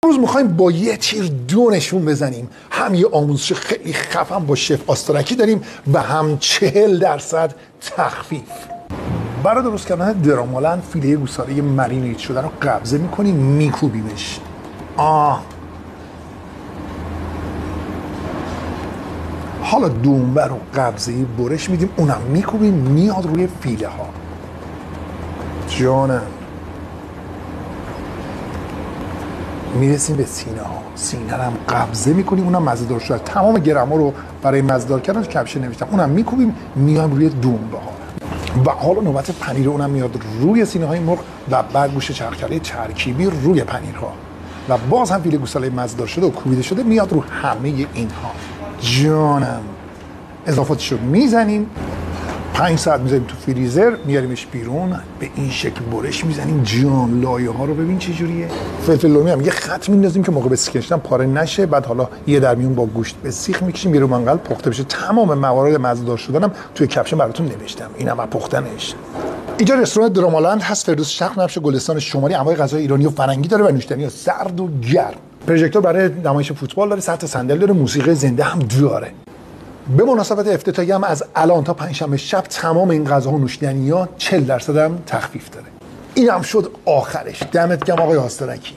امروز میخوایم با یه تیر دو نشون بزنیم. هم یه آموزش خیلی خفن با شف آسترکی داریم و هم 40% تخفیف. برای درست کردن درامالند فیله گوساله مرینیت شده رو قبضه میکنیم، میکوبیمش. حالا دنبه رو قبضه برش میدیم، اونم میکوبیم میاد روی فیله ها. جانم میرسیم به سینه ها، سینه رو هم قبضه میکنیم، اونم مزه‌دار شده. تمام گرما رو برای مزه‌دار کردن کپشه نوشتم، اونم میکوبیم میایم روی دنبه ها. و حالا نوبت پنیر، اونم میاد روی سینه های مرغ و بعد گوشت چرخکره ترکیبی روی پنیرها و باز هم فیله گوساله مزه‌دار شده و کوبیده شده میاد رو همه اینها. جانم اضافاتش رو میزنیم، 5 ساعت میذاریم تو فریزر، میاریمش بیرون، به این شکل برش میزنیم. جان لایه ها رو ببین چه جوریه. فلفل لومی هم یه خط میندازیم که موقع به سیخ کشیدن پاره نشه. بعد حالا یه درمیون با گوشت به سیخ میکشیم، یه رو منقل پخته بشه. تمام موارد مزه‌دار شدنم توی کپشن براتون نوشتم، اینم از پختنش. اینجا رستوران درامالند هست، فردوس شرق نبش گلستان شمالی. انواع غذای ایرانی و فرنگی داره و نوشیدنی سرد و گرم. پروژکتور برای نمایش فوتبال داره، سطح صندلی داره، موسیقی زنده هم داره. به مناسبت افتتاحیه هم از الان تا پنجشنبه شب تمام این غذاها و نوشیدنی‌ها 40% هم تخفیف داره. این هم شد آخرش. دمت گرم آقای آسترکی.